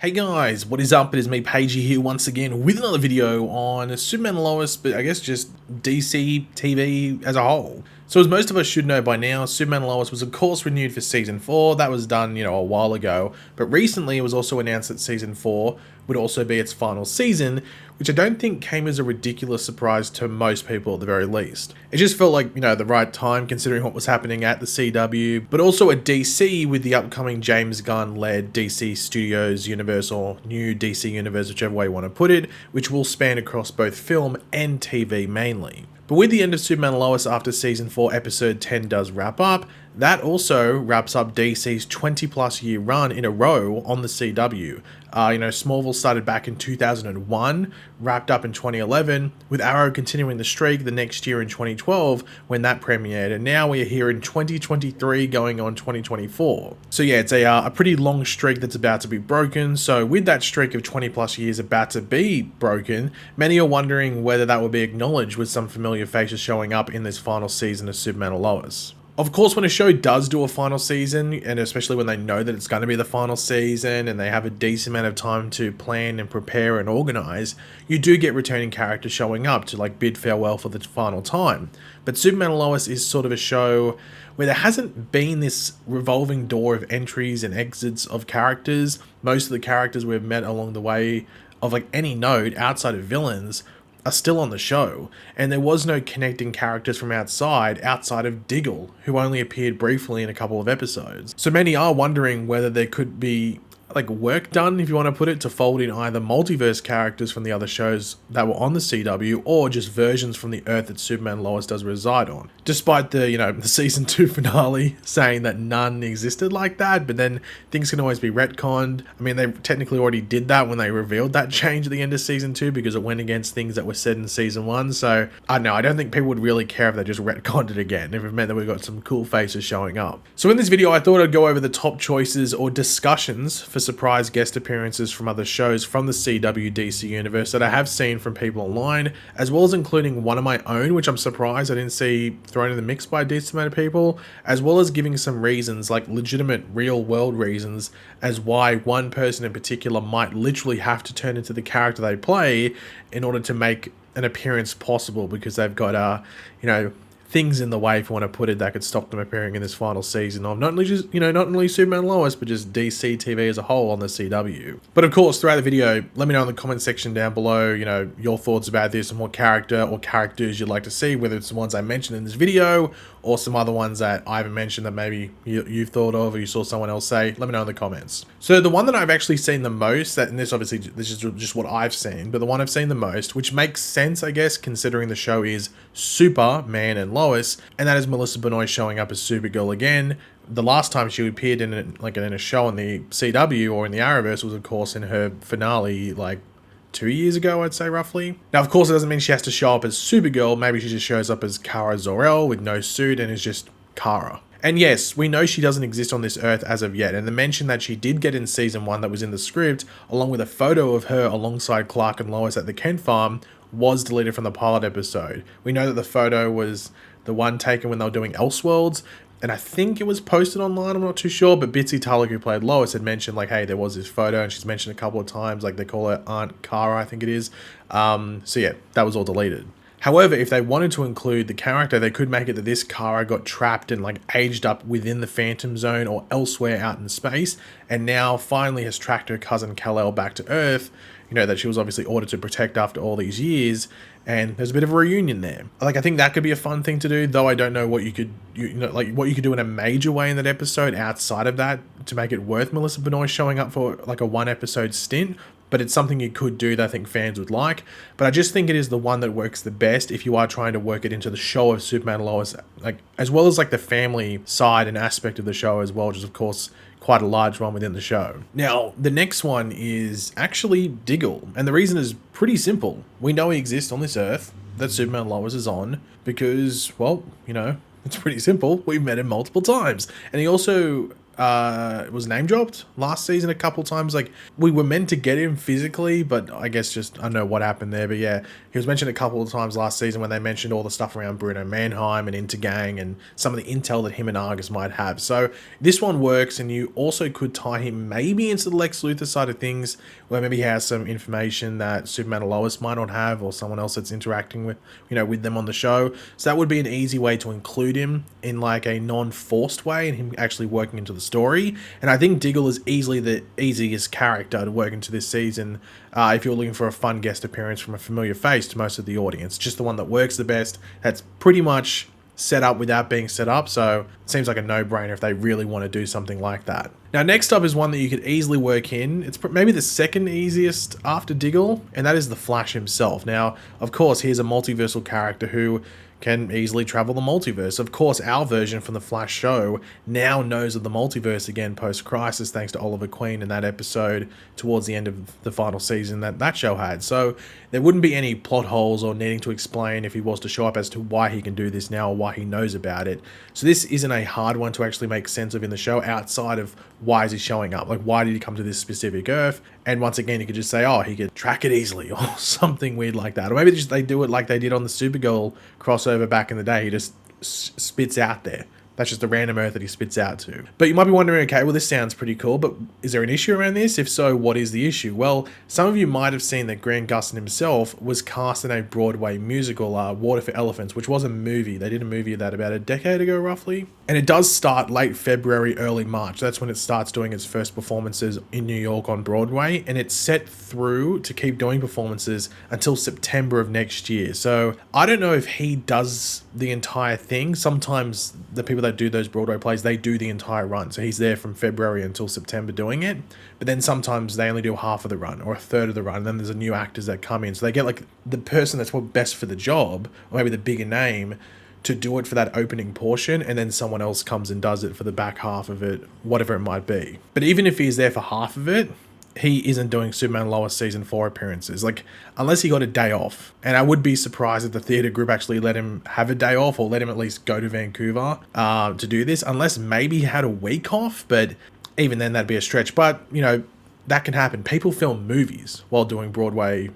Hey guys, what is up? It is me, Pagey, here once again with another video on Superman and Lois, but I guess just DC TV as a whole. So as most of us should know by now, Superman and Lois was of course renewed for Season 4. That was done, a while ago. But recently it was also announced that Season 4 would also be its final season, which I don't think came as a ridiculous surprise to most people at the very least. It just felt like, the right time considering what was happening at the CW, but also at DC with the upcoming James Gunn-led DC Studios universe, or new DC universe, whichever way you want to put it, which will span across both film and TV mainly. But with the end of Superman and Lois after Season 4 Episode 10 does wrap up, that also wraps up DC's 20 plus year run in a row on the CW. Smallville started back in 2001, wrapped up in 2011, with Arrow continuing the streak the next year in 2012 when that premiered, and now we're here in 2023 going on 2024. So yeah, it's a pretty long streak that's about to be broken. So with that streak of 20 plus years about to be broken, many are wondering whether that will be acknowledged with some familiar faces showing up in this final season of Superman and Lois. Of course, when a show does do a final season, and especially when they know that it's going to be the final season and they have a decent amount of time to plan and prepare and organize, you do get returning characters showing up to bid farewell for the final time. But Superman and Lois is sort of a show where there hasn't been this revolving door of entries and exits of characters. Most of the characters we've met along the way of any note outside of villains are still on the show, and there was no connecting characters from outside of Diggle, who only appeared briefly in a couple of episodes. So many are wondering whether there could be work done, if you want to put it, to fold in either multiverse characters from the other shows that were on the CW, or just versions from the Earth that Superman and Lois does reside on. Despite the Season 2 finale saying that none existed like that, but then things can always be retconned. I mean, they technically already did that when they revealed that change at the end of Season 2 because it went against things that were said in Season 1, so I don't know, I don't think people would really care if they just retconned it again, if it meant that we got some cool faces showing up. So in this video, I thought I'd go over the top choices or discussions for surprise guest appearances from other shows from the CW DC universe that I have seen from people online, as well as including one of my own, which I'm surprised I didn't see thrown in the mix by a decent amount of people, as well as giving some reasons, legitimate real world reasons, as why one person in particular might literally have to turn into the character they play in order to make an appearance possible, because they've got things in the way, if you want to put it, that could stop them appearing in this final season of not only just, not only Superman and Lois, but just DC TV as a whole on the CW. But of course, throughout the video, let me know in the comment section down below, your thoughts about this and what character or characters you'd like to see, whether it's the ones I mentioned in this video or some other ones that I haven't mentioned that maybe you've thought of or you saw someone else say. Let me know in the comments. So the one that I've actually seen the most, and this is just what I've seen, but the one I've seen the most, which makes sense, I guess, considering the show is Superman and Lois, and that is Melissa Benoist showing up as Supergirl again. The last time she appeared in a show on the CW or in the Arrowverse was, of course, in her finale 2 years ago, I'd say, roughly. Now, of course, it doesn't mean she has to show up as Supergirl. Maybe she just shows up as Kara Zor-El with no suit and is just Kara. And yes, we know she doesn't exist on this Earth as of yet, and the mention that she did get in Season 1 that was in the script, along with a photo of her alongside Clark and Lois at the Kent farm, was deleted from the pilot episode. We know that the photo was the one taken when they were doing Elseworlds, and I think it was posted online, I'm not too sure, but Bitsy Tulloch, who played Lois, had mentioned, hey, there was this photo, and she's mentioned a couple of times, they call her Aunt Kara, I think it is. So yeah, that was all deleted. However, if they wanted to include the character, they could make it that this Kara got trapped and aged up within the Phantom Zone or elsewhere out in space, and now finally has tracked her cousin Kal-El back to Earth, that she was obviously ordered to protect after all these years, and there's a bit of a reunion there. I think that could be a fun thing to do, though I don't know what you could what you could do in a major way in that episode outside of that to make it worth Melissa Benoist showing up for a one episode stint. But it's something you could do that I think fans would like. But I just think it is the one that works the best if you are trying to work it into the show of Superman and Lois, as well as the family side and aspect of the show as well, which is of course quite a large one within the show. Now, the next one is actually Diggle, and the reason is pretty simple. We know he exists on this Earth that Superman and Lois is on because, well, it's pretty simple. We've met him multiple times. And he also was name dropped last season a couple times. Like, we were meant to get him physically, but I guess just, I don't know what happened there. But yeah, he was mentioned a couple of times last season when they mentioned all the stuff around Bruno Mannheim and Intergang and some of the intel that him and Argus might have. So this one works, and you also could tie him maybe into the Lex Luthor side of things, where maybe he has some information that Superman and Lois might not have, or someone else that's interacting with, with them on the show. So that would be an easy way to include him in like a non-forced way, and him actually working into the story. And I think Diggle is easily the easiest character to work into this season, if you're looking for a fun guest appearance from a familiar face to most of the audience. Just the one that works the best, that's pretty much set up without being set up, so it seems like a no-brainer if they really want to do something like that. Now, next up is one that you could easily work in. It's maybe the second easiest after Diggle, and that is the Flash himself. Now, of course, he's a multiversal character who can easily travel the multiverse. Of course, our version from the Flash show now knows of the multiverse again post-Crisis, thanks to Oliver Queen in that episode towards the end of the final season that show had. So there wouldn't be any plot holes or needing to explain if he was to show up as to why he can do this now or why he knows about it. So this isn't a hard one to actually make sense of in the show outside of why is he showing up? Like, why did he come to this specific Earth? And once again, you could just say, oh, he could track it easily or something weird like that. Or maybe they do it like they did on the Supergirl crossover back in the day. He just spits out there. That's just a random Earth that he spits out to. But you might be wondering, okay, well, this sounds pretty cool, but is there an issue around this? If so, what is the issue? Well, some of you might have seen that Grant Gustin himself was cast in a Broadway musical, Water for Elephants, which was a movie. They did a movie of that about a decade ago, roughly. And it does start late February, early March. That's when it starts doing its first performances in New York on Broadway. And it's set through to keep doing performances until September of next year. So I don't know if he does the entire thing. Sometimes the people that do those Broadway plays, they do the entire run. So he's there from February until September doing it. But then sometimes they only do half of the run or a third of the run. And then there's a new actors that come in. So they get like the person that's best for the job, or maybe the bigger name, to do it for that opening portion, and then someone else comes and does it for the back half of it, whatever it might be. But even if he's there for half of it, he isn't doing Superman and Lois season 4 appearances, like, unless he got a day off. And I would be surprised if the theatre group actually let him have a day off, or let him at least go to Vancouver to do this, unless maybe he had a week off, but even then that'd be a stretch. But, that can happen. People film movies while doing Broadway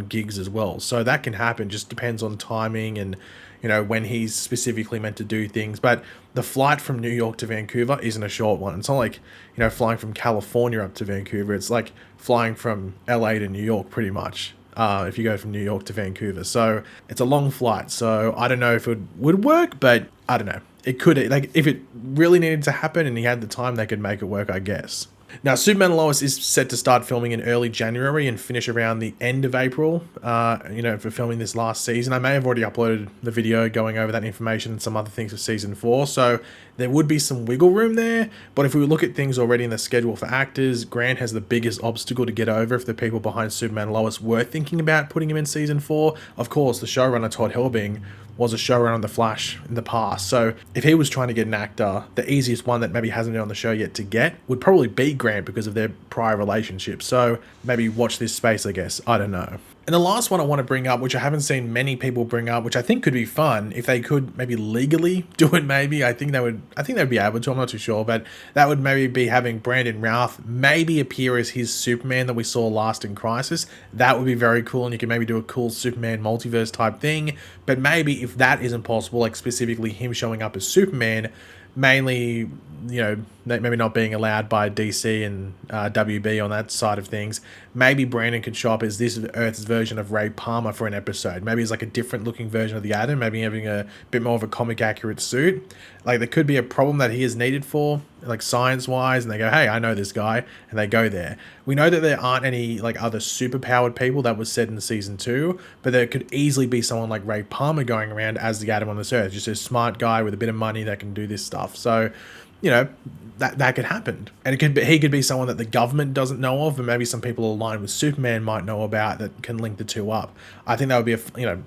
gigs as well, so that can happen. Just depends on timing and when he's specifically meant to do things. But the flight from New York to Vancouver isn't a short one. It's not like flying from California up to Vancouver. It's like flying from LA to New York, pretty much, if you go from New York to Vancouver. So it's a long flight. So I don't know if it would work, but I don't know, it could. Like, if it really needed to happen and he had the time, they could make it work, I guess. Now, Superman and Lois is set to start filming in early January and finish around the end of April, for filming this last season. I may have already uploaded the video going over that information and some other things for season 4, so there would be some wiggle room there. But if we look at things already in the schedule for actors, Grant has the biggest obstacle to get over if the people behind Superman and Lois were thinking about putting him in season 4. Of course, the showrunner, Todd Helbing, was a showrunner on The Flash in the past. So if he was trying to get an actor, the easiest one that maybe hasn't been on the show yet to get would probably be Grant because of their prior relationship. So maybe watch this space, I guess. I don't know. And the last one I want to bring up, which I haven't seen many people bring up, which I think could be fun if they could maybe legally do it. Maybe I think they'd be able to. I'm not too sure, but that would maybe be having Brandon Routh maybe appear as his Superman that we saw last in Crisis. That would be very cool, and you can maybe do a cool Superman multiverse type thing. But maybe if that isn't possible, like specifically him showing up as Superman, mainly, maybe not being allowed by DC and WB on that side of things, maybe Brandon could show up as this Earth's version of Ray Palmer for an episode. Maybe it's like a different looking version of the Atom, maybe having a bit more of a comic accurate suit. Like, there could be a problem that he is needed for, like science wise, and they go, hey, I know this guy, and they go there. We know that there aren't any like other super powered people. That was said in season 2, but there could easily be someone like Ray Palmer going around as the Atom on this Earth, just a smart guy with a bit of money that can do this stuff. So that could happen, and he could be someone that the government doesn't know of, and maybe some people aligned with Superman might know about that can link the two up. I think that would be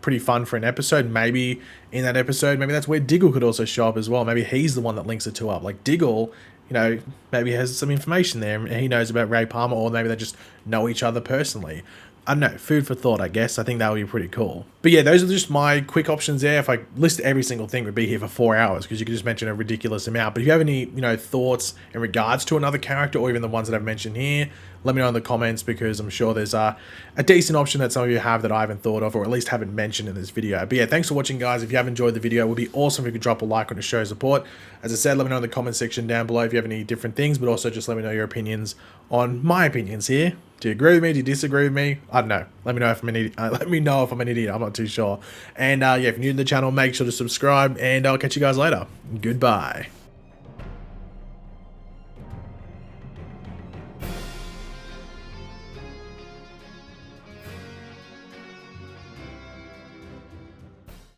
pretty fun for an episode. Maybe in that episode, maybe that's where Diggle could also show up as well. Maybe he's the one that links the two up. Like Diggle, maybe has some information there and he knows about Ray Palmer, or maybe they just know each other personally. I don't know, food for thought, I guess. I think that would be pretty cool. But yeah, those are just my quick options there. If I list every single thing, we'd be here for 4 hours because you could just mention a ridiculous amount. But if you have any, thoughts in regards to another character or even the ones that I've mentioned here, let me know in the comments because I'm sure there's a decent option that some of you have that I haven't thought of or at least haven't mentioned in this video. But yeah, thanks for watching, guys. If you have enjoyed the video, it would be awesome if you could drop a like on to show support. As I said, let me know in the comment section down below if you have any different things, but also just let me know your opinions on my opinions here. Do you agree with me? Do you disagree with me? I don't know. Let me know if I'm an idiot. Let me know if I'm an idiot. I'm not too sure. And yeah, if you're new to the channel, make sure to subscribe, and I'll catch you guys later. Goodbye.